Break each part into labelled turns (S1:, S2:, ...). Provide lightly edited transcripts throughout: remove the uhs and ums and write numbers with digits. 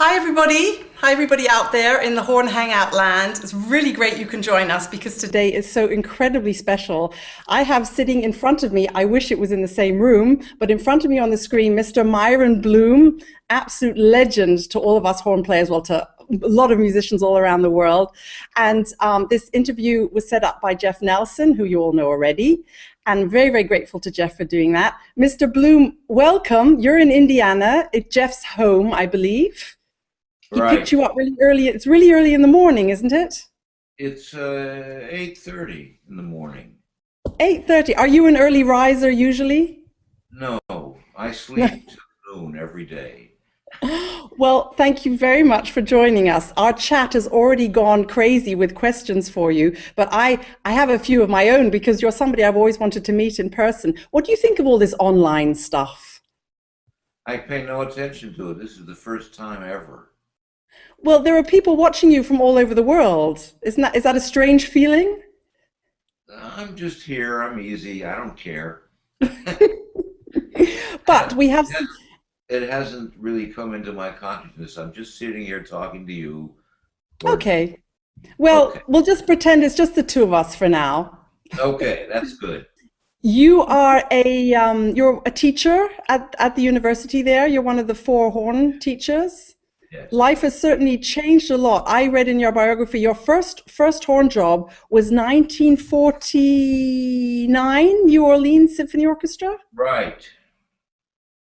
S1: Hi everybody. Hi everybody out there in the Horn Hangout land. It's really great you can join us because today is so incredibly special. I have sitting in front of me, I wish it was in the same room, but in front of me on the screen, Mr. Myron Bloom, absolute legend to all of us horn players, well, to a lot of musicians all around the world. And this interview was set up by Jeff Nelsen, who you all know already. And very, very grateful to Jeff for doing that. Mr. Bloom, welcome. You're in Indiana. It's Jeff's home, I believe. He picked you up really early. It's really early in the morning, isn't it?
S2: It's 8:30 in the morning.
S1: 8:30. Are you an early riser usually?
S2: No, I sleep till noon every day.
S1: Well, thank you very much for joining us. Our chat has already gone crazy with questions for you, but I have a few of my own because you're somebody I've always wanted to meet in person. What do you think of all this online stuff?
S2: I pay no attention to it. This is the first time ever.
S1: Well, there are people watching you from all over the world. Is that a strange feeling?
S2: I'm just here. I'm easy. I don't care.
S1: But we have...
S2: It hasn't really come into my consciousness. I'm just sitting here talking to you.
S1: Okay. Well, we'll just pretend it's just the two of us for now.
S2: Okay, that's good.
S1: You are you're a teacher at the university there. You're one of the 4 horn teachers.
S2: Yes.
S1: Life has certainly changed a lot. I read in your biography your first horn job was 1949, New Orleans Symphony Orchestra.
S2: Right.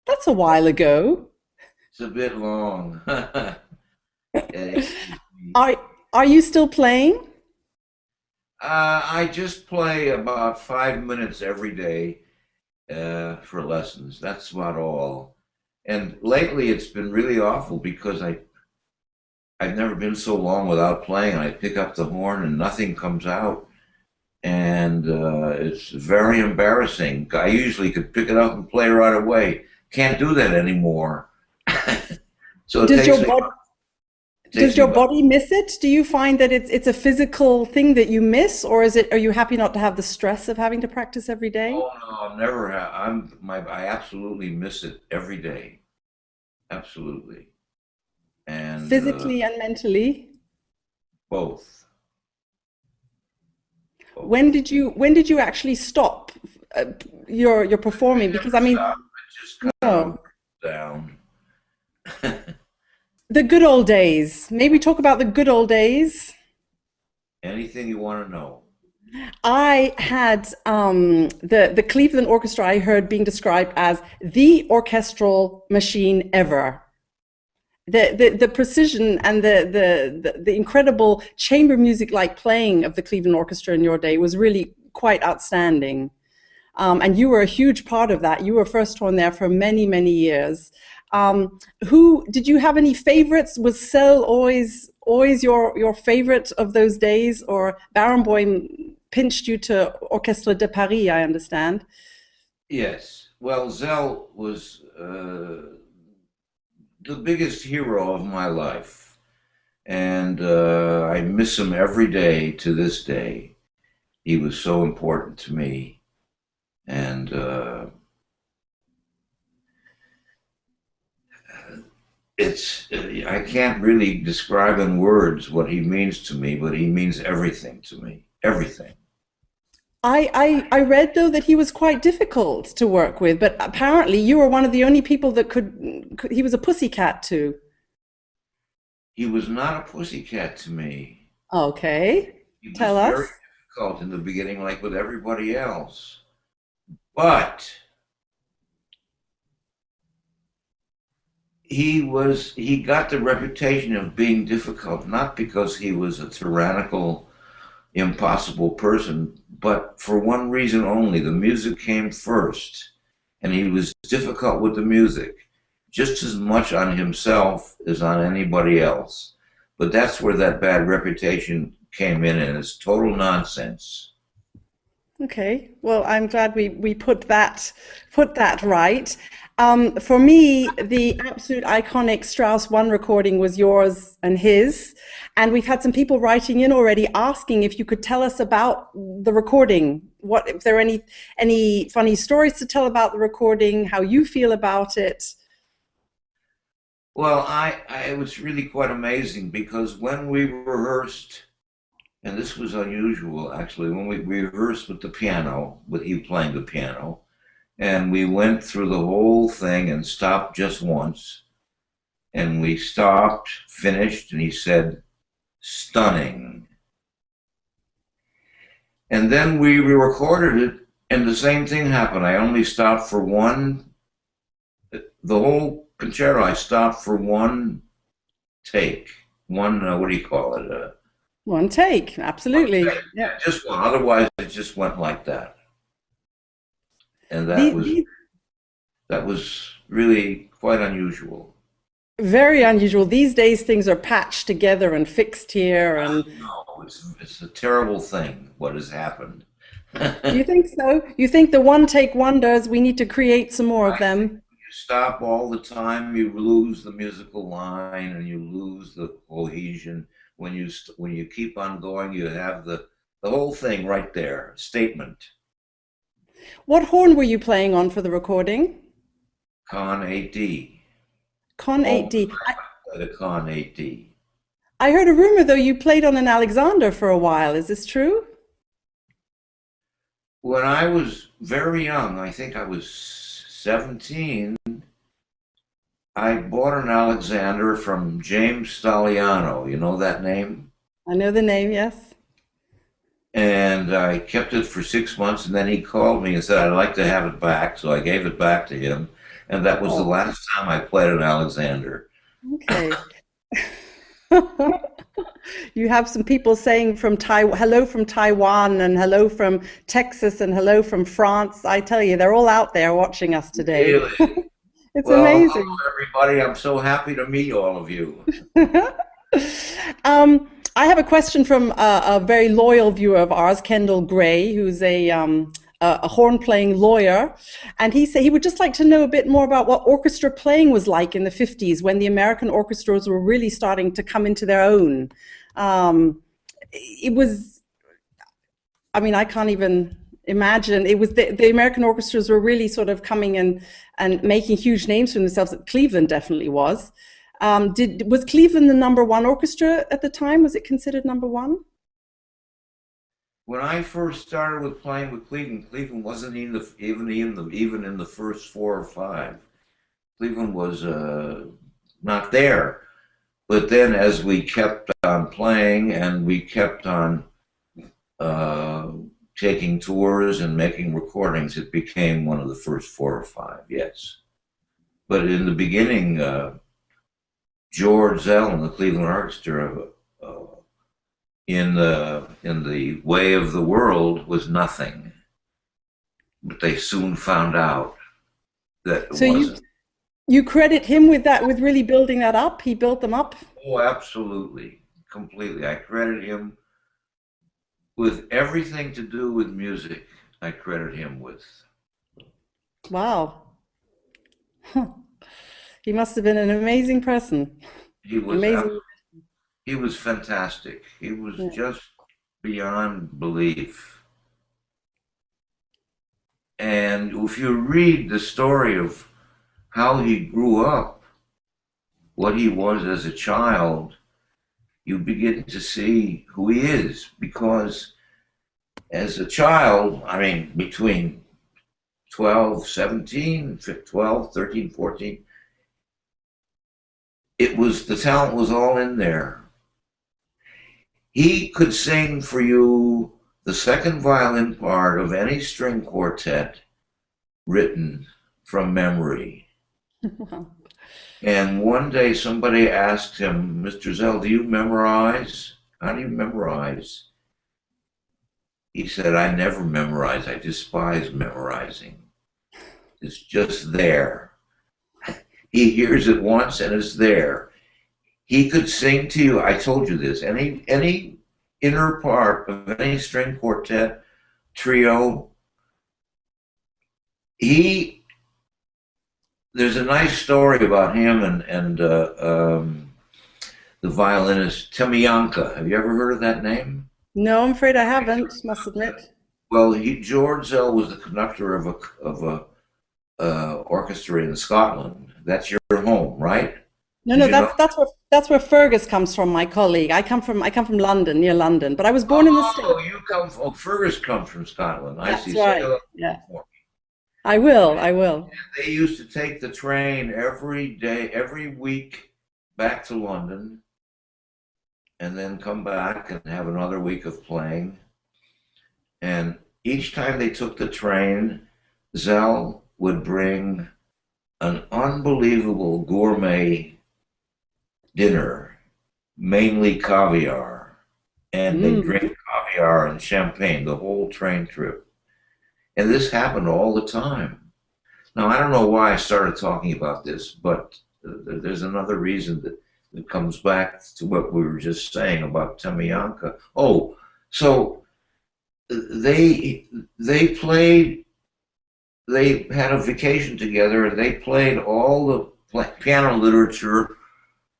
S1: That's a while ago.
S2: It's a bit long.
S1: Are you still playing?
S2: I just play about 5 minutes every day for lessons. That's about all. And lately it's been really awful because I've never been so long without playing. I pick up the horn and nothing comes out. And it's very embarrassing. I usually could pick it up and play right away. Can't do that anymore. So
S1: does your body miss it? Do you find that it's a physical thing that you miss, or are you happy not to have the stress of having to practice every day?
S2: Oh no, never have. I absolutely miss it every day. Absolutely. And
S1: physically and mentally?
S2: Both.
S1: When did you actually stop your performing? Because I mean,
S2: I just kind of down.
S1: The good old days. Maybe talk about the good old days.
S2: Anything you want to know.
S1: I had the Cleveland Orchestra I heard being described as the orchestral machine ever. The precision and the incredible chamber music-like playing of the Cleveland Orchestra in your day was really quite outstanding. And you were a huge part of that. You were first horn there for many, many years. Did you have any favorites? Was Szell always your favorite of those days, or Barenboim pinched you to Orchestre de Paris, I understand?
S2: Yes. Well, Szell was the biggest hero of my life, and I miss him every day to this day. He was so important to me, and I can't really describe in words what he means to me, but he means everything to me. Everything.
S1: I read, though, that he was quite difficult to work with, but apparently you were one of the only people that he was a pussycat to.
S2: He was not a pussycat to me.
S1: Okay. Tell us.
S2: He was very difficult in the beginning, like with everybody else. But he got the reputation of being difficult, not because he was a tyrannical, impossible person, but for one reason only. The music came first, and he was difficult with the music, just as much on himself as on anybody else. But that's where that bad reputation came in, and it's total nonsense.
S1: Okay, well, I'm glad we put that right. For me, the absolute iconic Strauss 1 recording was yours and his, and we've had some people writing in already asking if you could tell us about the recording. If there are any funny stories to tell about the recording, how you feel about it.
S2: Well, it was really quite amazing because when we rehearsed, and this was unusual actually, when we rehearsed with the piano, with you playing the piano, and we went through the whole thing and stopped just once, and we stopped, finished, and he said, "Stunning." And then we re-recorded it, and the same thing happened. I only stopped for one, the whole concerto, I stopped for one take. One, what do you call it?
S1: One take, absolutely.
S2: One take.
S1: Yeah.
S2: Just one. Otherwise, it just went like that. And that was really quite unusual.
S1: Very unusual. These days, things are patched together and fixed here. And
S2: No, it's a terrible thing what has happened.
S1: you think so? You think the one take wonders, we need to create some more of them?
S2: You stop all the time, you lose the musical line and you lose the cohesion. When you keep on going, you have the whole thing right there, statement.
S1: What horn were you playing on for the recording?
S2: Con 8D.
S1: Con 8D.
S2: The Con 8D.
S1: I heard a rumor, though, you played on an Alexander for a while. Is this true?
S2: When I was very young, I think I was 17, I bought an Alexander from James Staliano. You know that name?
S1: I know the name, yes.
S2: And I kept it for 6 months, and then he called me and said, "I'd like to have it back." So I gave it back to him, and that was the last time I played an Alexander.
S1: Okay. You have some people saying from hello from Taiwan and hello from Texas and hello from France. I tell you, they're all out there watching us today.
S2: Really?
S1: It's amazing.
S2: Hello, everybody. I'm so happy to meet all of you.
S1: I have a question from a very loyal viewer of ours, Kendall Gray, who's a horn-playing lawyer, and he said he would just like to know a bit more about what orchestra playing was like in the 50s when the American orchestras were really starting to come into their own. It was, I mean, I can't even imagine. It was the American orchestras were really sort of coming and making huge names for themselves. Cleveland definitely was. Was Cleveland the #1 orchestra at the time? Was it considered #1?
S2: When I first started with playing with Cleveland wasn't even in the first 4 or 5. Cleveland was not there. But then, as we kept on playing and we kept on taking tours and making recordings, it became one of the first 4 or 5. Yes, but in the beginning, George Szell and the Cleveland Orchestra, in the way of the world, was nothing. But they soon found out that it wasn't.
S1: You credit him with that, with really building that up? He built them up?
S2: Oh, absolutely, completely. I credit him with everything to do with music. I credit him with.
S1: Wow. He must have been an amazing person.
S2: He was amazing. He was fantastic. He was just beyond belief. And if you read the story of how he grew up, what he was as a child, you begin to see who he is. Because as a child, I mean, between 12, 17, 12, 13, 14, the talent was all in there. He could sing for you the second violin part of any string quartet written from memory. And one day somebody asked him, "Mr. Szell, do you memorize? How do you memorize?" He said, "I never memorize. I despise memorizing. It's just there." He hears it once and it's there. He could sing to you, I told you this, any inner part of any string quartet, trio. There's a nice story about him and the violinist Timianka. Have you ever heard of that name?
S1: No, I'm afraid I haven't, must admit.
S2: Well, George Szell was the conductor of a orchestra in Scotland. That's your home, right?
S1: No,
S2: Did
S1: no,
S2: you know?
S1: that's where Fergus comes from, my colleague. I come from London, near London, but I was born in the States.
S2: Oh, you come from, oh, Fergus comes from Scotland. I see.
S1: That's
S2: So
S1: right.
S2: you'll
S1: Yeah.
S2: for
S1: I will, I will.
S2: they used to take the train every day, every week back to London and then come back and have another week of playing. And each time they took the train, Szell would bring an unbelievable gourmet dinner, mainly caviar. And they
S1: Mm.
S2: drink caviar and champagne the whole train trip. And this happened all the time. Now, I don't know why I started talking about this, but there's another reason that comes back to what we were just saying about Temianka. Oh, so they played, they had a vacation together, and they played all the piano literature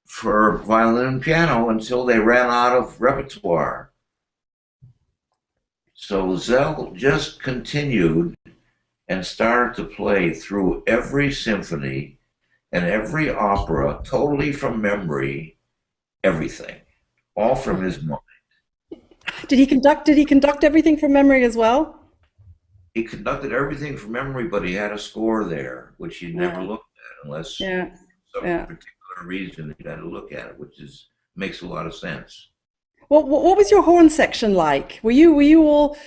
S2: for violin and piano until they ran out of repertoire. So Szell just continued and started to play through every symphony and every opera, totally from memory, everything, all from his mind.
S1: Did he conduct everything from memory as well?
S2: He conducted everything from memory, but he had a score there, which he never
S1: Yeah.
S2: looked at unless
S1: Yeah.
S2: some
S1: Yeah.
S2: particular reason he had to look at it, which is makes a lot of sense.
S1: What was your horn section like? Were you all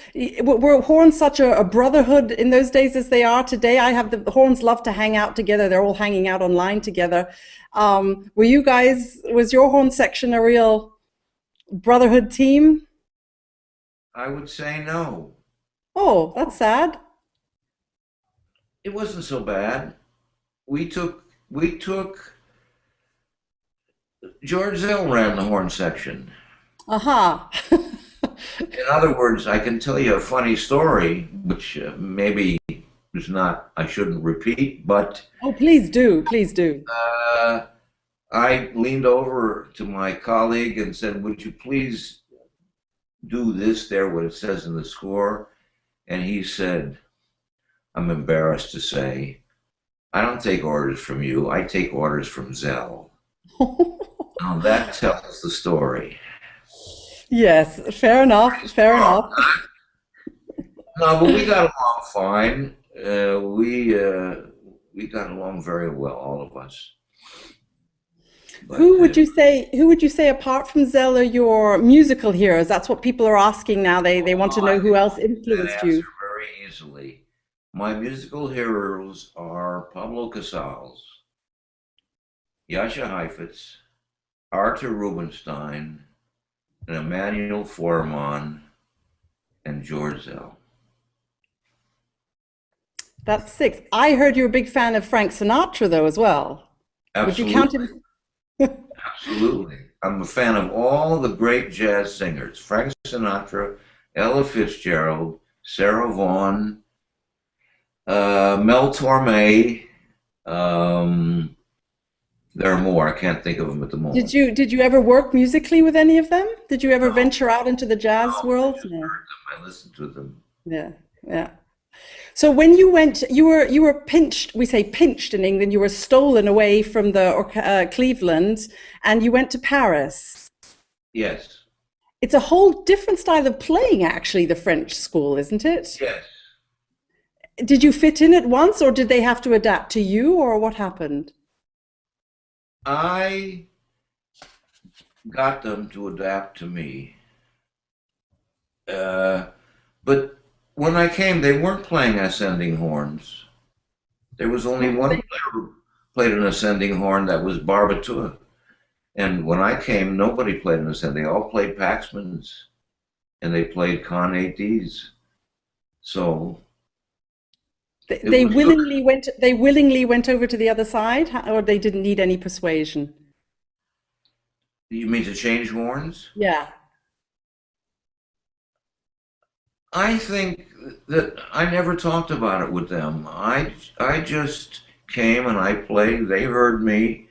S1: were horns such a brotherhood in those days as they are today? I have the horns love to hang out together. They're all hanging out online together. Were you guys? Was your horn section a real brotherhood team?
S2: I would say no.
S1: Oh, that's sad.
S2: It wasn't so bad. We took George Szell ran the horn section.
S1: Aha.
S2: In other words, I can tell you a funny story, which maybe is not, I shouldn't repeat, but
S1: Oh, please do. Please do.
S2: uh, I leaned over to my colleague and said, would you please do this there, what it says in the score? And he said, I'm embarrassed to say, I don't take orders from you, I take orders from Szell. Now that tells the story.
S1: Yes, fair enough. Fair enough.
S2: No, but we got along fine. We got along very well, all of us. But
S1: Who would you say apart from Szell are your musical heroes? That's what people are asking now. They want to
S2: I
S1: know who else
S2: can answer that
S1: influenced
S2: answer
S1: you.
S2: very easily. My musical heroes are Pablo Casals, Jascha Heifetz, Arthur Rubinstein, and Emmanuel Foreman, and George Szell.
S1: That's six. I heard you're a big fan of Frank Sinatra, though, as well. Would you count
S2: Absolutely.
S1: him?
S2: Absolutely. I'm a fan of all the great jazz singers. Frank Sinatra, Ella Fitzgerald, Sarah Vaughan, Mel Torme. Um, there are more. I can't think of them at the
S1: Did
S2: moment.
S1: you did you ever work musically with any of them? Did you ever
S2: No,
S1: venture out into the
S2: no,
S1: jazz
S2: I
S1: world?
S2: just
S1: No.
S2: heard them. I listened to them.
S1: Yeah, yeah. So when you went, you were pinched. We say pinched in England. You were stolen away from the Cleveland, and you went to Paris.
S2: Yes,
S1: It's a whole different style of playing, actually, the French school, isn't it?
S2: yes.
S1: Did you fit in at once, or did they have to adapt to you, or what happened?
S2: I got them to adapt to me. Uh, but when I came, they weren't playing ascending horns. There was only one player who played an ascending horn, that was Barbatua. And when I came, nobody played an ascending. They all played Paxmans, and they played Con 8Ds. So
S1: They,
S2: it
S1: they
S2: was good.
S1: willingly went. They willingly went over to the other side, or they didn't need any persuasion.
S2: You mean to change horns?
S1: Yeah.
S2: I think that I never talked about it with them. I just came and I played. They heard me,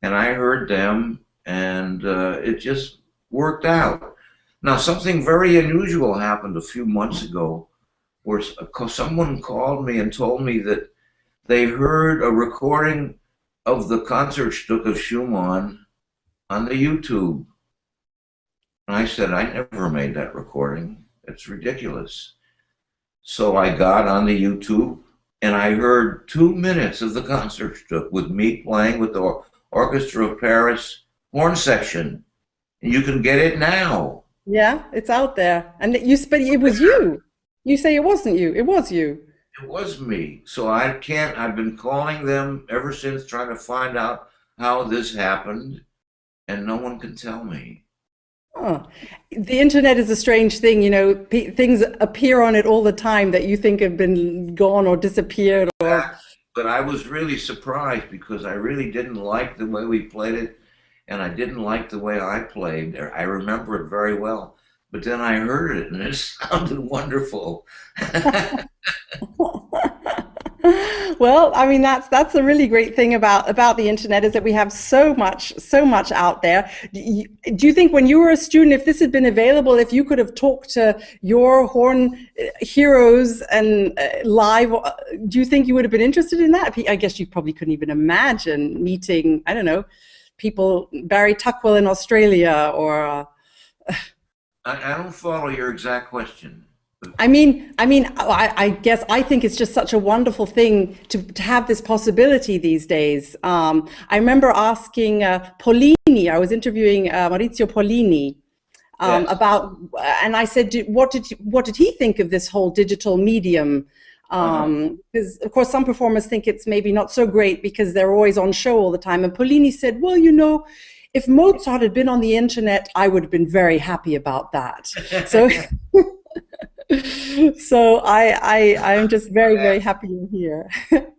S2: and I heard them, and it just worked out. Now, something very unusual happened a few months ago, where someone called me and told me that they heard a recording of the Concertstück of Schumann on the YouTube. And I said, I never made that recording. It's ridiculous. So I got on the YouTube and I heard 2 minutes of the Concertstück with me playing with the Orchestra of Paris horn section. And you can get it now.
S1: Yeah, it's out there. And but it was you. You say it wasn't you. It was you.
S2: It was me. So I've been calling them ever since, trying to find out how this happened, and no one can tell me.
S1: Oh. The internet is a strange thing, you know, things appear on it all the time that you think have been gone or disappeared.
S2: But I was really surprised because I really didn't like the way we played it, and I didn't like the way I played. I remember it very well. But then I heard it, and it sounded wonderful.
S1: Well, I mean, that's a really great thing about the internet, is that we have so much out there. Do you think when you were a student, if this had been available, if you could have talked to your horn heroes and live, do you think you would have been interested in that? I guess you probably couldn't even imagine meeting, I don't know, people, Barry Tuckwell in Australia, or
S2: I don't follow your exact question.
S1: I guess I think it's just such a wonderful thing to have this possibility these days. I remember asking Pollini, I was interviewing Maurizio Pollini
S2: Yes.
S1: about, and I said, what did he think of this whole digital medium? Because of course some performers think it's maybe not so great because they're always on show all the time. And Pollini said, well, you know, if Mozart had been on the internet, I would have been very happy about that. So, so I'm just very happy you're here.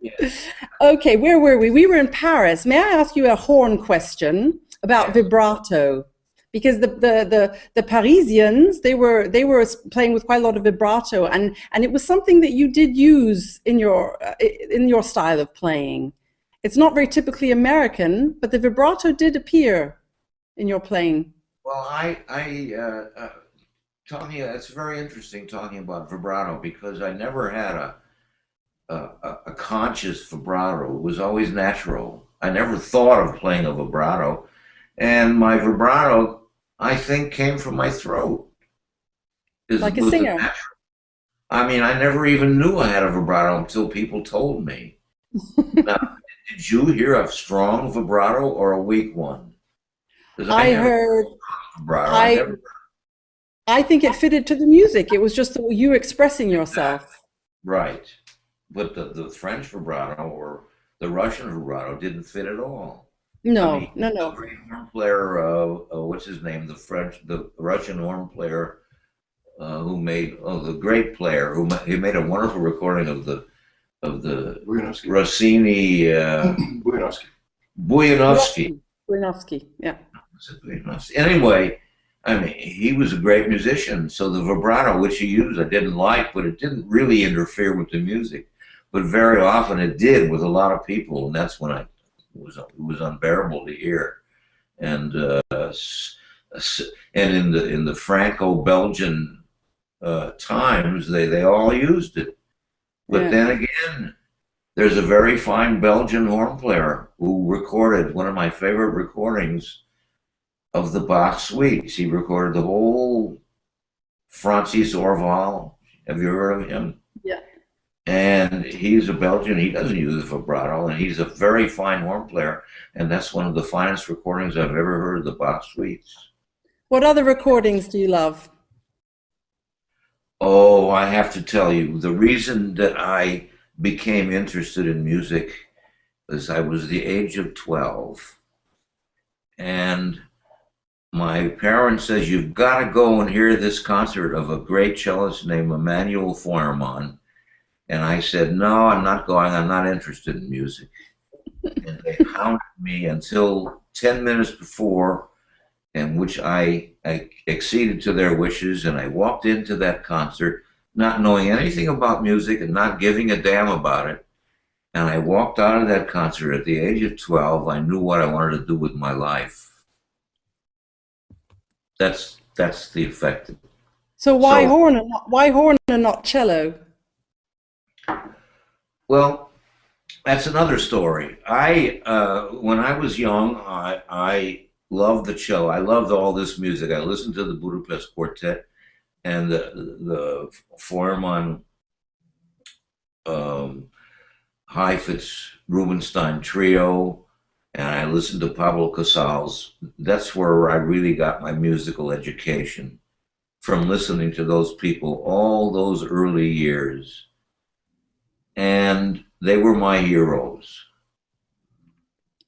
S2: Yes.
S1: Okay, where were we? We were in Paris. May I ask you a horn question about vibrato? Because the Parisians, they were playing with quite a lot of vibrato, and it was something that you did use in your style of playing. It's not very typically American, but the vibrato did appear in your playing.
S2: Well, it's very interesting talking about vibrato because I never had a conscious vibrato. It was always natural. I never thought of playing a vibrato, and my vibrato, I think, came from my throat.
S1: Like a singer.
S2: I mean, I never even knew I had a vibrato until people told me. Now, did you hear a strong vibrato or a weak one?
S1: I heard vibrato. I think it fitted to the music. It was just you expressing yourself.
S2: Right. But the French vibrato or the Russian vibrato didn't fit at all.
S1: No,
S2: I mean,
S1: no.
S2: The great horn player, what's his name? The Russian horn player who made, the great player he made a wonderful recording of the Rossini.
S1: Buyanovsky, yeah.
S2: Anyway, I mean, he was a great musician, so the vibrato which he used I didn't like, but it didn't really interfere with the music. But very often it did with a lot of people, and that's when it was unbearable to hear. And in the Franco-Belgian times, they all used it. But then again, there's a very fine Belgian horn player who recorded one of my favorite recordings of the Bach suites. He recorded the whole Francis Orval. Have you heard of him?
S1: Yeah.
S2: And he's a Belgian. He doesn't use vibrato, and he's a very fine horn player. And that's one of the finest recordings I've ever heard of the Bach suites.
S1: What other recordings do you love?
S2: Oh, I have to tell you, the reason that I became interested in music is I was the age of 12. And my parents says, you've got to go and hear this concert of a great cellist named Emanuel Feuermann. And I said, no, I'm not going. I'm not interested in music. And they hounded me until 10 minutes before, in which I acceded to their wishes, and I walked into that concert not knowing anything about music and not giving a damn about it. And I walked out of that concert at the age of 12. I knew what I wanted to do with my life. That's the effect.
S1: So why horn and not cello?
S2: Well, That's another story. When I was young, I loved the cello. I loved all this music. I listened to the Budapest Quartet and the Foreman um, Heifetz Rubinstein Trio, and I listened to Pablo Casals. That's where I really got my musical education, from listening to those people all those early years. And they were my heroes.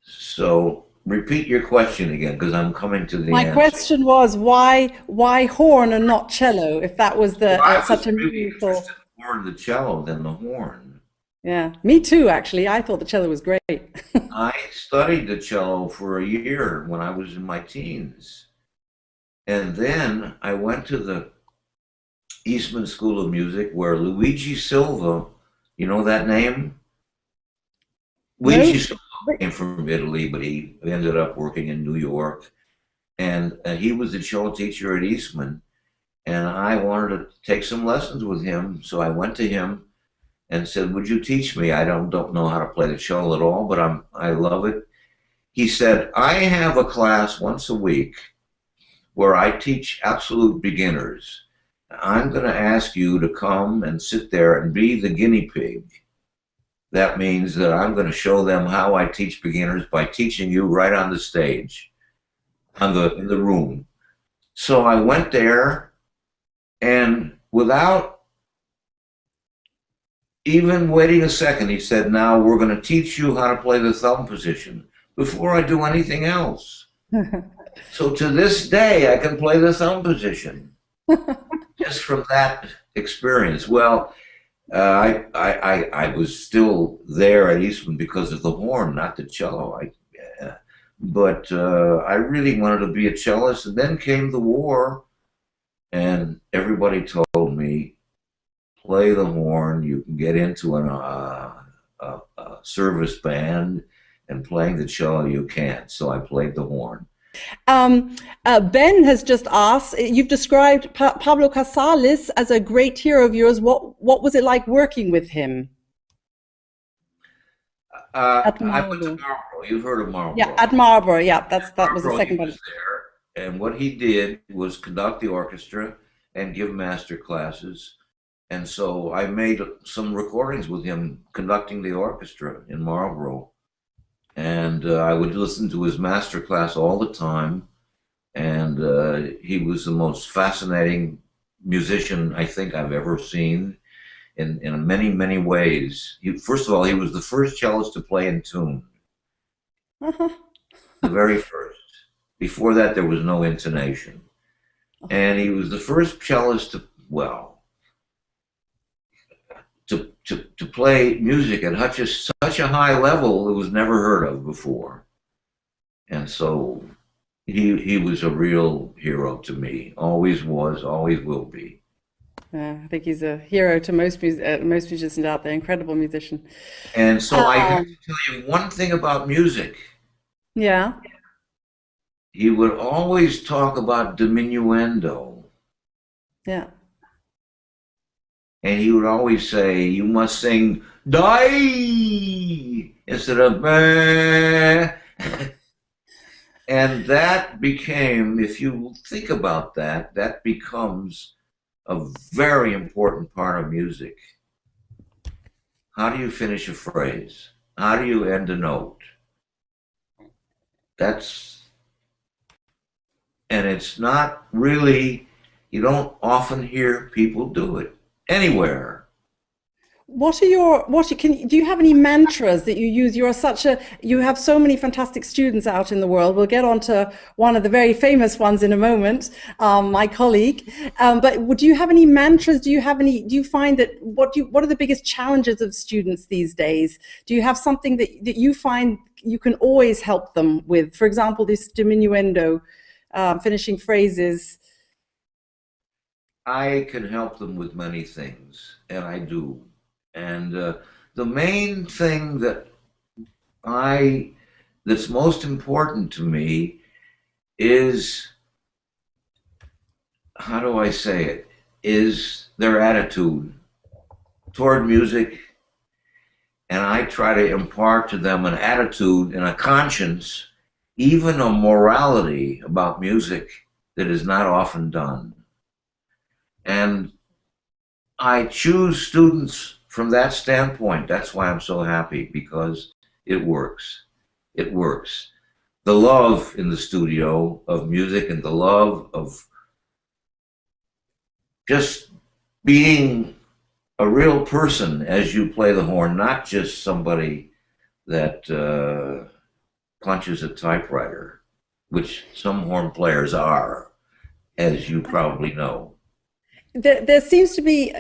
S2: So repeat your question again, because I'm coming to the
S1: My
S2: answer.
S1: question was why horn and not cello, if that was
S2: Well,
S1: the
S2: I was
S1: such a
S2: really
S1: meaningful.
S2: interested more in the cello than the horn.
S1: Yeah, me too, actually. I thought the cello was great.
S2: I studied the cello for a year when I was in my teens. And then I went to the Eastman School of Music where Luigi Silva, you know that name? Luigi
S1: No?
S2: Silva came from Italy, but he ended up working in New York. And he was the cello teacher at Eastman. And I wanted to take some lessons with him. So I went to him and said, "Would you teach me? I don't know how to play the cello at all, but I love it." He said, "I have a class once a week where I teach absolute beginners. I'm going to ask you to come and sit there and be the guinea pig. That means that I'm going to show them how I teach beginners by teaching you right on the stage, in the room." So I went there, and without even waiting a second, he said, "Now we're going to teach you how to play the thumb position before I do anything else." So to this day, I can play the thumb position just from that experience. Well, I was still there at Eastman because of the horn, not the cello. But I really wanted to be a cellist. And then came the war, and everybody told me, play the horn. You can get into a service band, and playing the cello you can't. So I played the horn.
S1: Ben has just asked, you've described Pablo Casals as a great hero of yours. What was it like working with him at
S2: I went to
S1: Marlborough?
S2: Marlboro. You've heard of
S1: Yeah,
S2: Marlboro.
S1: at Marlborough. Yeah, that was the
S2: Carlo, he
S1: second one.
S2: was there, and what he did was conduct the orchestra and give master classes. And so I made some recordings with him conducting the orchestra in Marlboro, and I would listen to his master class all the time. And he was the most fascinating musician I think I've ever seen in many, many ways. First of all, he was the first cellist to play in tune, the very first. Before that, there was no intonation. And he was the first cellist to, well, to play music at such a high level it was never heard of before. And so he was a real hero to me. Always was, always will be.
S1: I think he's a hero to most musicians out there. Incredible musician.
S2: And so I have
S1: Um,
S2: to tell you one thing about music.
S1: yeah.
S2: He would always talk about diminuendo.
S1: Yeah.
S2: And he would always say, you must sing die instead of bah. And that became, if you think about that, that becomes a very important part of music. How do you finish a phrase? How do you end a note? That's, and it's not really, you don't often hear people do it anywhere.
S1: Do you have any mantras that you use? You have so many fantastic students out in the world. We'll get on to one of the very famous ones in a moment, my colleague. But do you have any mantras? Do you find that, what are the biggest challenges of students these days? Do you have something that you find you can always help them with? For example, this diminuendo, finishing phrases.
S2: I can help them with many things, and I do. And the main thing I that's most important to me is, how do I say it, is their attitude toward music and I try to impart to them an attitude and a conscience, even a morality about music that is not often done. And I choose students from that standpoint. That's why I'm so happy, because it works. It works. The love in the studio of music and the love of just being a real person as you play the horn, not just somebody that punches a typewriter, which some horn players are, as you probably know.
S1: There seems to be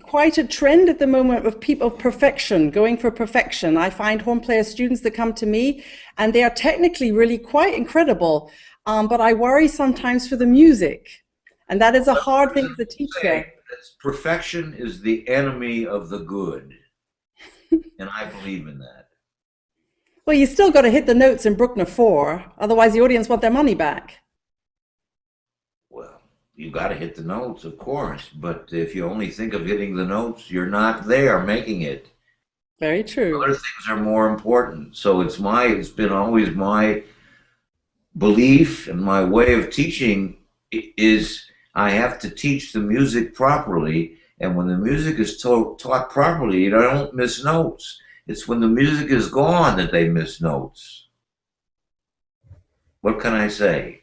S1: quite a trend at the moment of people of perfection, going for perfection. I find horn player students that come to me, and they are technically really quite incredible, but I worry sometimes for the music, and that is a hard thing as a teacher.
S2: Perfection is the enemy of the good, and I believe in that.
S1: Well, you still got to hit the notes in Bruckner 4, otherwise the audience want their money back.
S2: Well, you got to hit the notes, of course, but if you only think of hitting the notes, you're not there making it.
S1: Very true.
S2: Other things are more important. So it's been always my belief, and my way of teaching is I have to teach the music properly, and when the music is taught properly, you don't miss notes. It's when the music is gone that they miss notes. What can I say?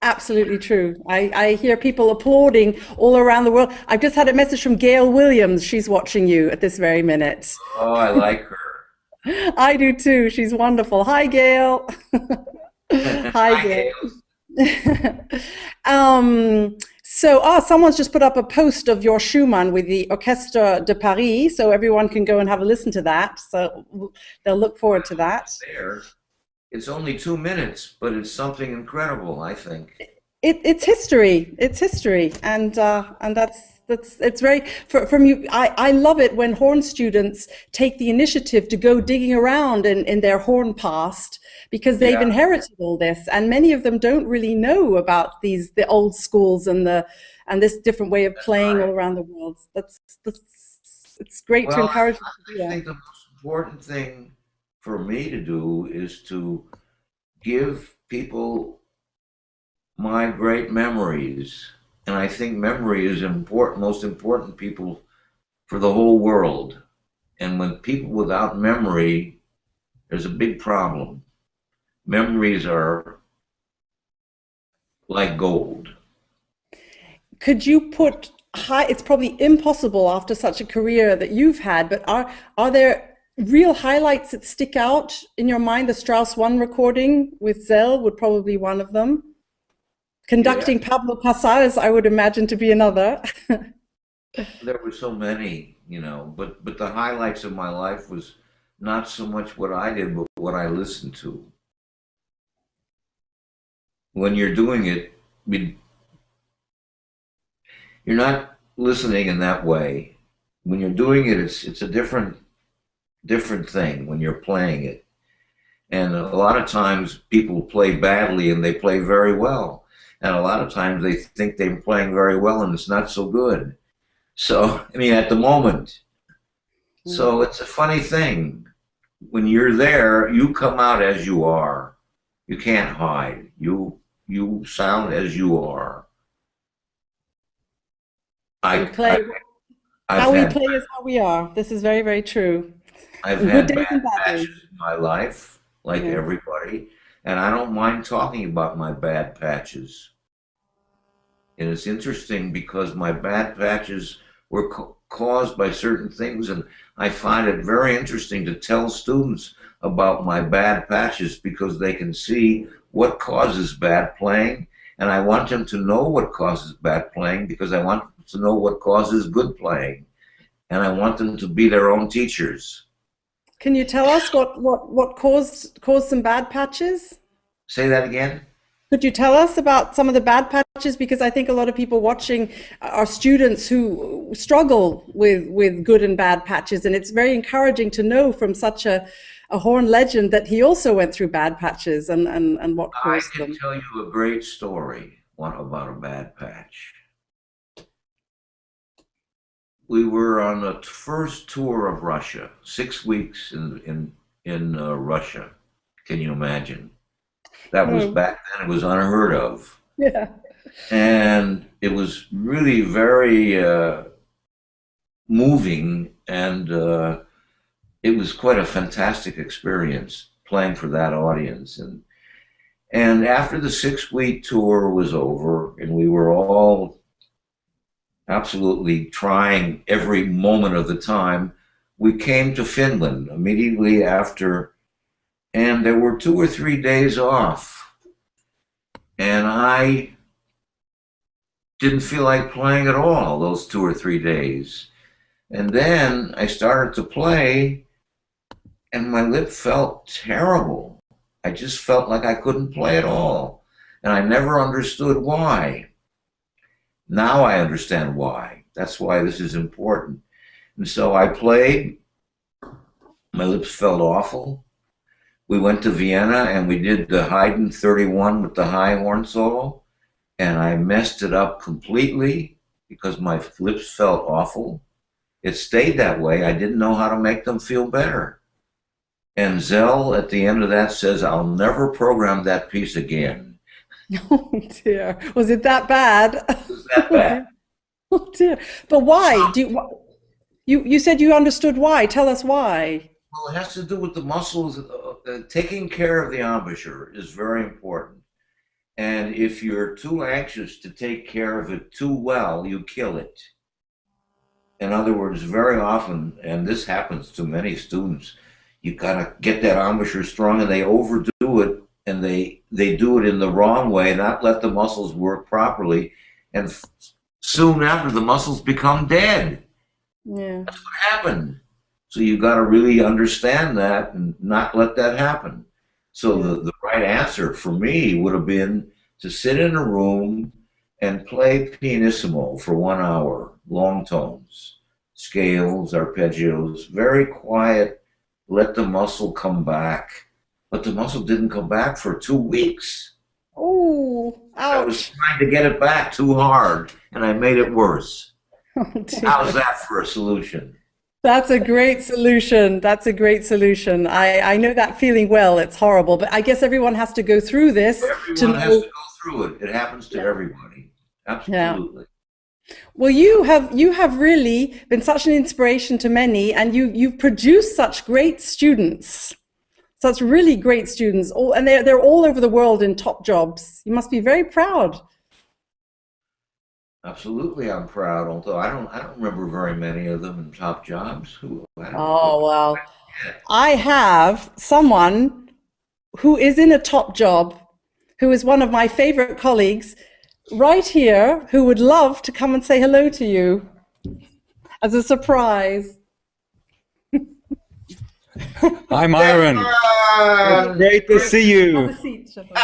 S1: Absolutely true. I hear people applauding all around the world. I've just had a message from Gail Williams. She's watching you at this very minute.
S2: Oh, I like her.
S1: I do too. She's wonderful. Hi, Gail. Hi, Gail. Someone's just put up a post of your Schumann with the Orchestre de Paris, so everyone can go and have a listen to that. So they'll look forward to that.
S2: It's only 2 minutes, but it's something incredible, I think.
S1: It's history. It's history, and it's very from you. I love it when horn students take the initiative to go digging around in their horn past, because they've inherited all this, and many of them don't really know about the old schools and this different way of playing all around the world. It's great to encourage them to do that.
S2: I think the most important thing for me to do is to give people my great memories, and I think memory is most important people for the whole world. And when people without memory, there's a big problem. Memories are like gold.
S1: Could you put it's probably impossible after such a career that you've had, but are there real highlights that stick out in your mind? The Strauss 1 recording with Szell would probably be one of them. Conducting Pablo Casals, I would imagine, to be another.
S2: There were so many, but the highlights of my life was not so much what I did, but what I listened to. When you're doing it, you're not listening in that way. When you're doing it, it's a different thing when you're playing it. And a lot of times people play badly and they play very well. And a lot of times they think they're playing very well and it's not so good. So, at the moment. So it's a funny thing. When you're there, you come out as you are. You can't hide. You sound as you are.
S1: How we play is how we are. This is very, very true.
S2: I've had bad patches in my life, like everybody, and I don't mind talking about my bad patches. And it's interesting because my bad patches were caused by certain things, and I find it very interesting to tell students about my bad patches because they can see what causes bad playing, and I want them to know what causes bad playing because I want them to know what causes good playing, and I want them to be their own teachers.
S1: Can you tell us what caused some bad patches?
S2: Say that again?
S1: Could you tell us about some of the bad patches? Because I think a lot of people watching are students who struggle with good and bad patches, and it's very encouraging to know from such a horn legend that he also went through bad patches and what caused them.
S2: I can tell you a great story about a bad patch. we were on the first tour of Russia, 6 weeks in Russia. Can you imagine? That was
S1: Oh,
S2: back then, it was unheard of.
S1: yeah.
S2: And it was really very moving, and it was quite a fantastic experience playing for that audience. And after the 6 week tour was over, and we were all absolutely trying every moment of the time, we came to Finland immediately after, and there were 2 or 3 days off. And I didn't feel like playing at all those 2 or 3 days. And then I started to play, and my lip felt terrible. I just felt like I couldn't play at all. And I never understood why. Now I understand why. That's why this is important. And so I played. My lips felt awful. We went to Vienna and we did the Haydn 31 with the high horn solo. And I messed it up completely because my lips felt awful. It stayed that way. I didn't know how to make them feel better. And Szell at the end of that says, "I'll never program that piece again."
S1: Oh dear. Was it that bad?
S2: It was that bad.
S1: Oh dear. But why?
S2: So,
S1: You said you understood why. Tell us why.
S2: well, it has to do with the muscles. Taking care of the embouchure is very important. And if you're too anxious to take care of it too well, you kill it. In other words, very often, and this happens to many students, you gotta get that embouchure strong, and they overdo it, and they do it in the wrong way, not let the muscles work properly, and soon after the muscles become dead.
S1: Yeah.
S2: That's what happened. So you got to really understand that and not let that happen. So
S1: Yeah.
S2: the right answer for me would have been to sit in a room and play pianissimo for 1 hour, long tones, scales, arpeggios, very quiet, let the muscle come back. But the muscle didn't come back for 2 weeks.
S1: Oh,
S2: I was
S1: ouch.
S2: trying to get it back too hard, and I made it worse.
S1: Oh dear.
S2: How's that for a solution?
S1: That's a great solution. That's a great solution. I know that feeling well. It's horrible, but I guess everyone has to go through this to
S2: Everyone has
S1: know.
S2: to go through it. It happens to everybody.
S1: Yeah.
S2: Absolutely.
S1: Well, you have really been such an inspiration to many, and you've produced such great students, such really great students, all and they're all over the world in top jobs. You must be very proud.
S2: Absolutely, I'm proud. Although I don't remember very many of them in top jobs. Who I don't know.
S1: Oh, well, I have someone who is in a top job, who is one of my favorite colleagues right here, who would love to come and say hello to you as a surprise.
S3: Hi, Myron. It's great to see
S1: Have
S3: you.
S1: a seat, Stefan.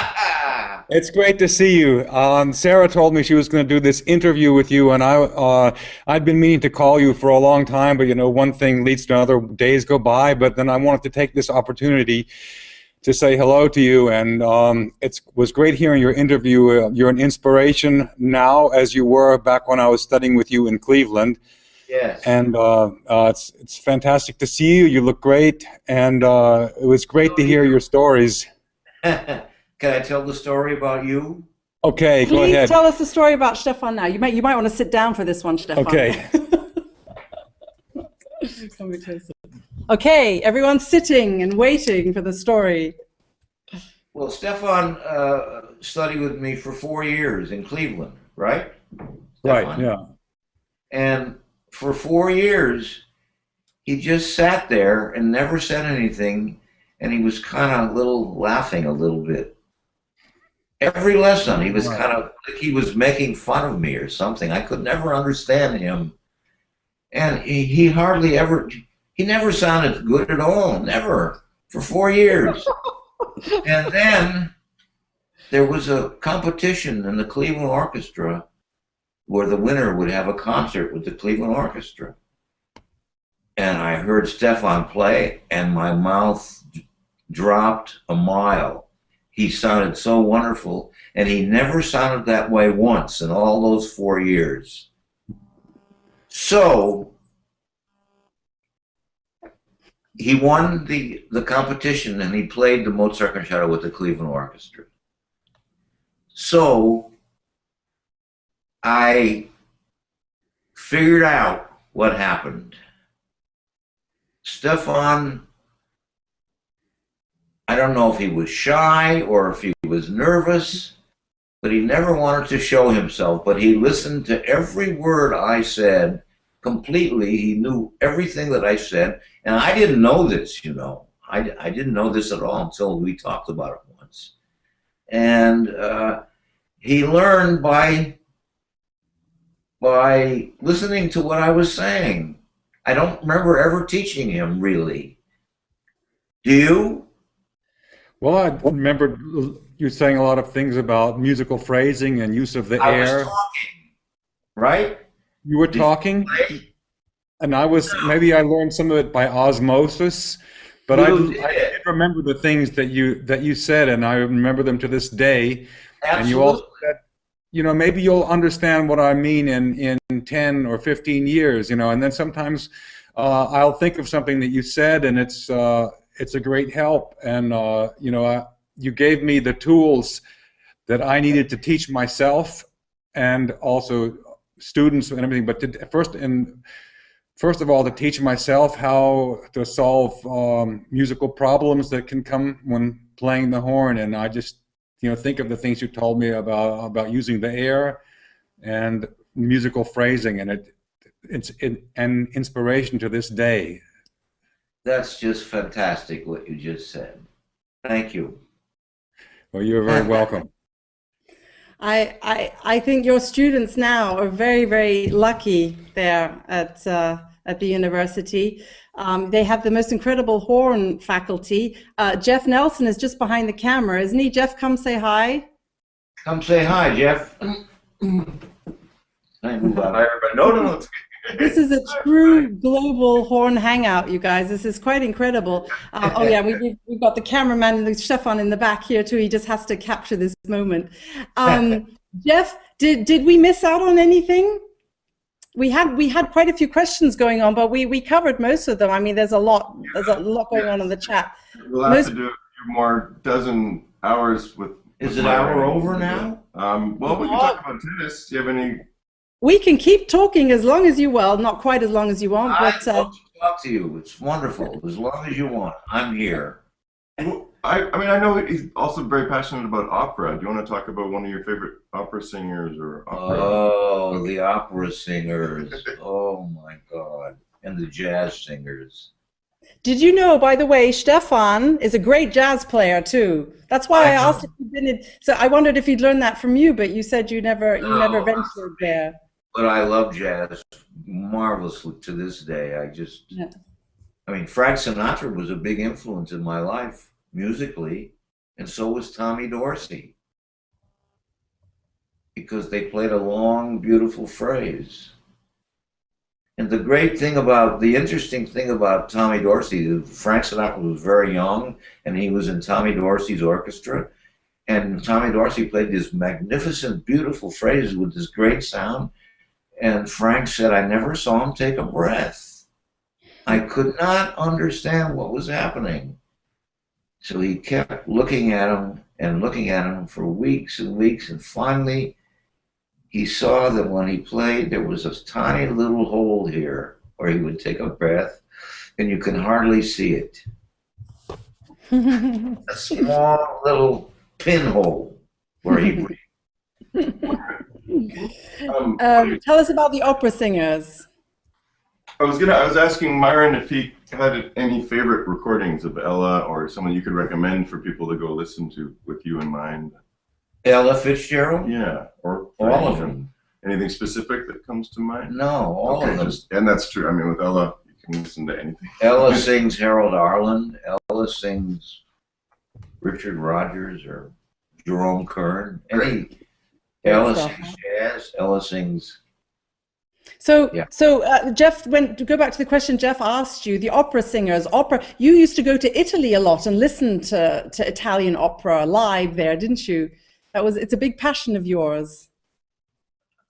S3: It's great to see you. Sarah told me she was going to do this interview with you, and I'd been meaning to call you for a long time, but you know, one thing leads to another. Days go by, but then I wanted to take this opportunity to say hello to you, and it was great hearing your interview. You're an inspiration now, as you were back when I was studying with you in Cleveland.
S2: Yes.
S3: And it's fantastic to see you. You look great, and it was great to hear your stories.
S2: Can I tell the story about you?
S3: Okay, go
S1: Please
S3: ahead.
S1: tell us the story about Stefan now. You might want to sit down for this one, Stefan.
S3: Okay.
S1: Okay, everyone's sitting and waiting for the story.
S2: Well, Stefan studied with me for 4 years in Cleveland, right?
S3: Right,
S2: Stefan?
S3: yeah.
S2: And for 4 years, he just sat there and never said anything, and he was kind of laughing a little bit. Every lesson, he was kind of like he was making fun of me or something. I could never understand him. And he hardly ever, he never sounded good at all, never, for 4 years. And then there was a competition in the Cleveland Orchestra where the winner would have a concert with the Cleveland Orchestra. And I heard Stefan play, and my mouth dropped a mile. He sounded so wonderful, and he never sounded that way once in all those 4 years. So he won the competition, and he played the Mozart Concerto with the Cleveland Orchestra. So I figured out what happened. Stefan, I don't know if he was shy or if he was nervous, but he never wanted to show himself, but he listened to every word I said completely. He knew everything that I said, and I didn't know this, you know. I didn't know this at all until we talked about it once. And he learned by listening to what I was saying. I don't remember ever teaching him, really. Do you?
S3: Well, I remember you saying a lot of things about musical phrasing and use of the air.
S2: I was talking, right?
S3: You were talking, and maybe I learned some of it by osmosis, but I did remember the things that you said, and I remember them to this day.
S2: Absolutely.
S3: And you also said, you know, maybe you'll understand what I mean in 10 or 15 years, you know, and then sometimes I'll think of something that you said, and it's a great help. And, you know, you gave me the tools that I needed to teach myself and also students and everything, but first of all, to teach myself how to solve musical problems that can come when playing the horn. And I just, you know, think of the things you told me about using the air and musical phrasing, and it's an inspiration to this day.
S2: That's just fantastic what you just said. Thank you.
S3: Well, you're very welcome.
S1: I think your students now are very, very lucky there at the university. They have the most incredible horn faculty. Jeff Nelsen is just behind the camera, isn't he? Jeff, come say hi.
S2: Come say hi, Jeff. Hi,
S4: everybody. No.
S1: This is a true global horn hangout, you guys. This is quite incredible. Oh yeah, we've got the cameraman, Stefan, in the back here too. He just has to capture this moment. Jeff, did we miss out on anything? We had quite a few questions going on, but we covered most of them. I mean, there's a lot going on in the chat.
S4: We'll have to do a few more dozen hours with.
S2: Is it hour over now?
S4: Well, we can talk about tennis. Do you have any?
S1: We can keep talking as long as you not quite as long as you want, but.
S2: I'd love to talk to you. It's wonderful. As long as you want, I'm here.
S4: Well, I mean, I know he's also very passionate about opera. Do you want to talk about one of your favorite opera singers or opera?
S2: Oh, the opera singers. Oh, my God. And the jazz singers.
S1: Did you know, by the way, Stefan is a great jazz player, too. That's why I asked if you'd been in. So I wondered if he'd learned that from you, but you said you never ventured there.
S2: But I love jazz marvelously to this day. I mean, Frank Sinatra was a big influence in my life musically, and so was Tommy Dorsey, because they played a long, beautiful phrase. And the interesting thing about Tommy Dorsey, Frank Sinatra was very young, and he was in Tommy Dorsey's orchestra, and Tommy Dorsey played these magnificent, beautiful phrases with this great sound, and Frank said, I never saw him take a breath. I could not understand what was happening. So he kept looking at him and looking at him for weeks and weeks, and finally he saw that when he played, there was a tiny little hole here where he would take a breath, and you can hardly see it. A small little pinhole where he breathed.
S1: Tell us about the opera singers.
S4: I was asking Myron if he had any favorite recordings of Ella or someone you could recommend for people to go listen to with you in mind.
S2: Ella Fitzgerald?
S4: Yeah, or
S2: all of them.
S4: Anything specific that comes to mind?
S2: No, all of them.
S4: And that's true. I mean, with Ella, you can listen to anything.
S2: Ella sings Harold Arlen. Ella sings Richard Rodgers or Jerome Kern. Ella sings jazz. Ella sings.
S1: So Jeff, to go back to the question Jeff asked you, the opera singers, you used to go to Italy a lot and listen to Italian opera live there, didn't you? It's a big passion of yours.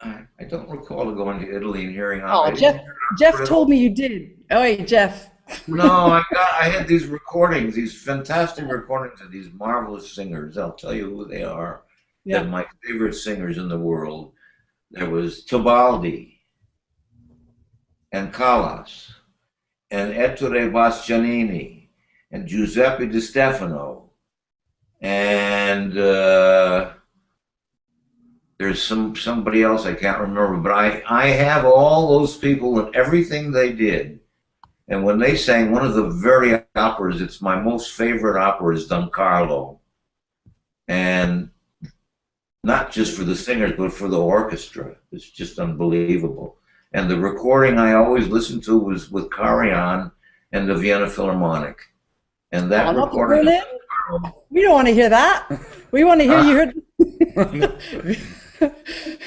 S2: I don't recall going to Italy and hearing.
S1: Oh, Jeff told me you did. Oh, hey, Jeff.
S2: No, I had these recordings, these fantastic recordings of these marvelous singers. I'll tell you who they are.
S1: Yeah.
S2: They're my favorite singers in the world. There was Tebaldi and Callas and Ettore Bastianini and Giuseppe Di Stefano and there's somebody else I can't remember, but I have all those people and everything they did. And when they sang one of the very operas, it's my most favorite opera, is Don Carlo. And not just for the singers, but for the orchestra. It's just unbelievable. And the recording I always listened to was with Karajan and the Vienna Philharmonic. And that recording...
S1: We don't want to hear that. We want to hear you heard...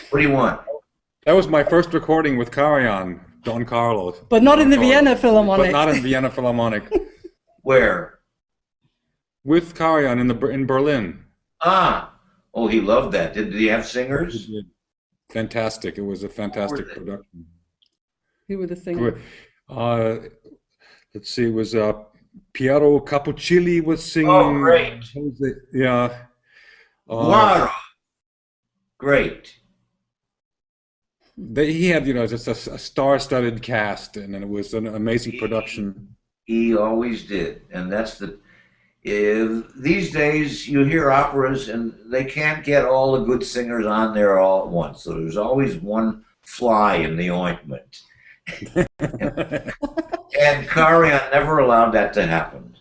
S2: What do you want?
S3: That was my first recording with Karajan, Don Carlo.
S1: But not in the Vienna Philharmonic.
S3: But not in Vienna Philharmonic.
S2: Where?
S3: With Karajan in Berlin.
S2: Ah, oh, he loved that. Did he have singers?
S3: He did. Fantastic. It was a fantastic production.
S1: Who were the singers?
S3: Let's see, it was Piero Capuccilli was singing.
S2: Oh, great.
S3: Yeah.
S2: Wow. Great.
S3: He had, just a star-studded cast, and it was an amazing production.
S2: He always did, and that's the. These days, you hear operas, and they can't get all the good singers on there all at once. So there's always one fly in the ointment, and Karajan never allowed that to happen.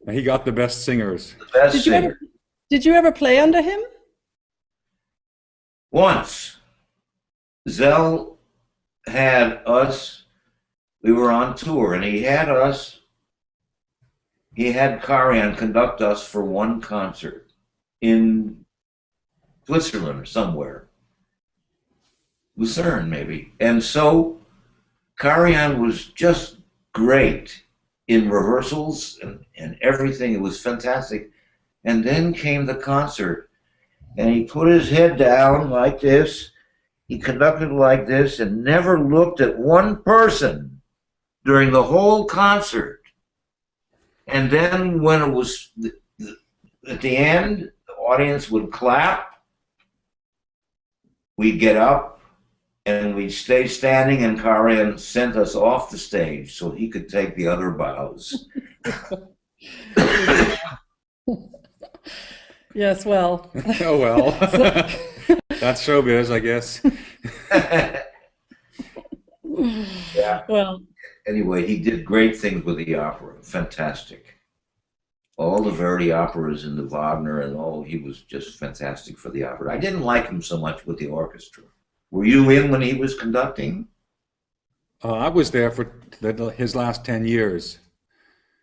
S3: He got the best singers.
S2: The best singers.
S1: Did you ever play under him?
S2: Once. Szell had us, we were on tour, and he had Karajan conduct us for one concert in Switzerland or somewhere. Lucerne, maybe. And so Karajan was just great in rehearsals and everything. It was fantastic. And then came the concert, and he put his head down like this. He conducted like this and never looked at one person during the whole concert. And then when it was at the end, the audience would clap. We'd get up and we'd stay standing, and Karajan sent us off the stage so he could take the other bows.
S1: Yes, well.
S3: Oh, well. That's showbiz, I guess.
S2: Yeah.
S1: Well.
S2: Anyway, he did great things with the opera. Fantastic. All the Verdi operas and the Wagner and all, he was just fantastic for the opera. I didn't like him so much with the orchestra. Were you in when he was conducting?
S3: I was there for his last 10 years.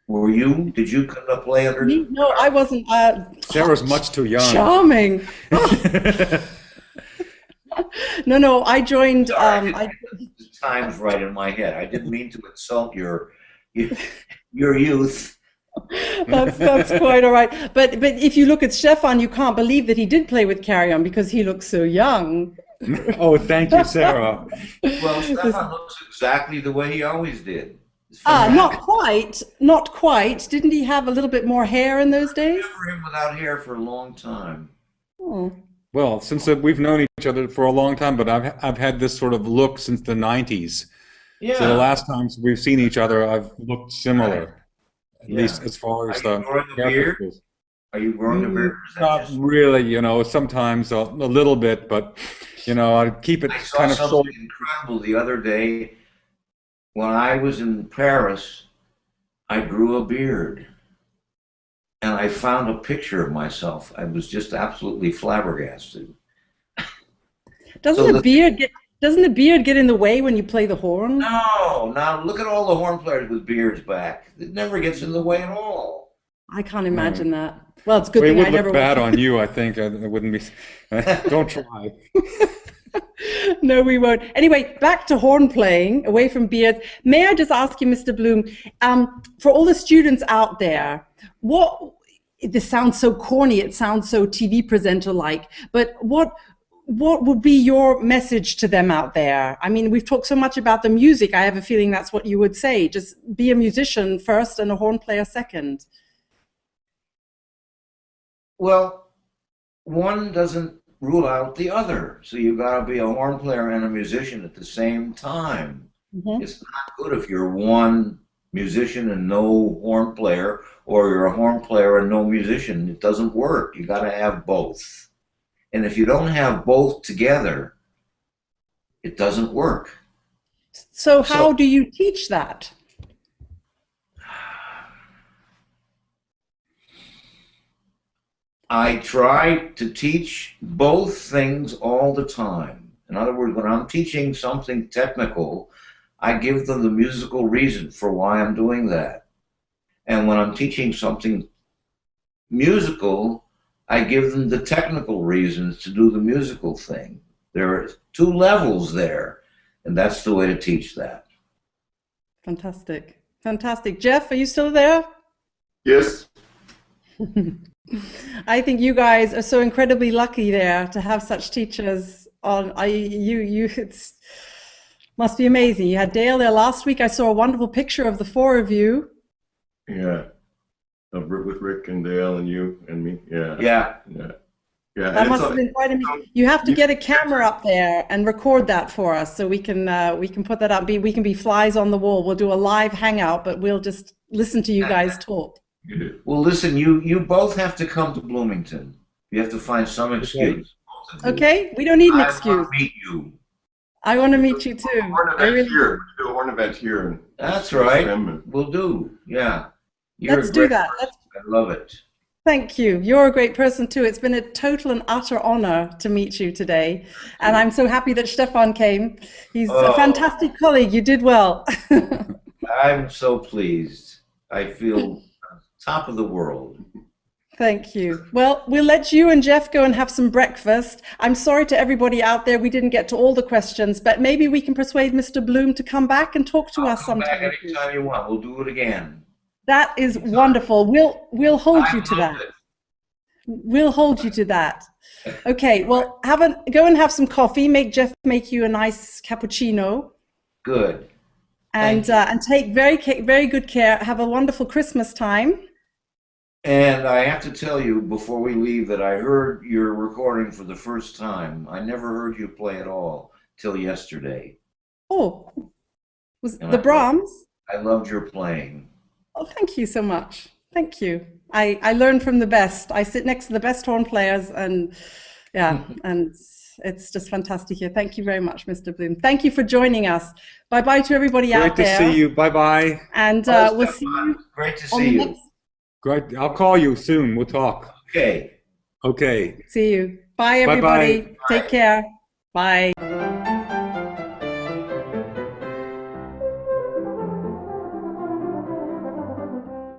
S2: Were you? Did you play under?
S1: No, I wasn't.
S3: Sarah's much too young.
S1: Charming. No, I joined.
S2: The time's right in my head. I didn't mean to insult your youth.
S1: That's quite all right. But if you look at Stefan, you can't believe that he did play with Karajan because he looks so young.
S3: Oh, thank you, Sarah.
S2: Well, Stefan looks exactly the way he always did.
S1: Not quite. Didn't he have a little bit more hair in those days?
S2: I remember him without hair for a long time.
S1: Oh.
S3: Well, since we've known each other for a long time, but I've had this sort of look since the 90s.
S2: Yeah.
S3: So the last times we've seen each other, I've looked similar, at least as far as the.
S2: Are you growing a beard?
S3: Not really, sometimes a little bit, but I keep it kind of short.
S2: I saw something incredible the other day. When I was in Paris, I grew a beard, and I found a picture of myself. I was just absolutely flabbergasted.
S1: Doesn't the beard get in the way when you play the horn?
S2: No, now look at all the horn players with beards back. It never gets in the way at all.
S1: I can't imagine that. Well, it's a good thing
S3: it
S1: I
S3: would
S1: never.
S3: Look bad on you, I think. It wouldn't be. Don't try.
S1: No, we won't. Anyway, back to horn playing, away from beards. May I just ask you, Mr. Bloom, for all the students out there, this sounds so corny, it sounds so TV presenter-like, but what what would be your message to them out there? I mean, we've talked so much about the music. I have a feeling that's what you would say. Just be a musician first and a horn player second.
S2: Well, one doesn't rule out the other. So you've got to be a horn player and a musician at the same time. Mm-hmm. It's not good if you're one musician and no horn player, or you're a horn player and no musician. It doesn't work. You got to have both. And if you don't have both together, it doesn't work.
S1: So how do you teach that?
S2: I try to teach both things all the time. In other words, when I'm teaching something technical, I give them the musical reason for why I'm doing that. And when I'm teaching something musical, I give them the technical reasons to do the musical thing. There are two levels there, and that's the way to teach that.
S1: Fantastic. Fantastic. Jeff, are you still there?
S4: Yes.
S1: I think you guys are so incredibly lucky there to have such teachers on. It must be amazing. You had Dale there last week. I saw a wonderful picture of the four of you.
S4: Yeah. With Rick and Dale and you and me. Yeah.
S2: Yeah.
S4: Yeah. Yeah.
S1: That must have been quite amazing. You have to get a camera up there and record that for us, so we can put that up. We can be flies on the wall. We'll do a live hangout, but we'll just listen to you guys talk.
S2: Well, listen, you both have to come to Bloomington. You have to find some excuse.
S1: Okay, we don't need an excuse.
S2: I want to meet you.
S1: I want to meet you too.
S4: We do a horn event here. And
S2: that's right. We'll do. Yeah.
S1: Let's do that.
S2: I love it.
S1: Thank you. You're a great person too. It's been a total and utter honor to meet you today. And I'm so happy that Stefan came. He's a fantastic colleague. You did well.
S2: I'm so pleased. I feel top of the world.
S1: Thank you. Well, we'll let you and Jeff go and have some breakfast. I'm sorry to everybody out there we didn't get to all the questions, but maybe we can persuade Mr. Bloom to come back and talk to us sometime.
S2: Come back anytime you want. We'll do it again.
S1: That is wonderful. We'll hold you to that. We'll hold you to that. Okay. Well, go and have some coffee. Make Jeff make you a nice cappuccino.
S2: Good.
S1: And take very good care. Have a wonderful Christmas time.
S2: And I have to tell you before we leave that I heard your recording for the first time. I never heard you play at all till yesterday.
S1: Oh, was the Brahms?
S2: I loved your playing.
S1: Oh, thank you so much. Thank you. I learn from the best. I sit next to the best horn players, and yeah, and it's just fantastic here. Thank you very much, Mr. Bloom. Thank you for joining us. Bye-bye to everybody out there.
S3: Great to see you. Bye-bye.
S1: And we'll see you.
S2: Great to see you.
S3: Great. I'll call you soon. We'll talk.
S2: Okay.
S3: Okay.
S1: See you. Bye, everybody.
S2: Bye-bye.
S1: Take care. Bye.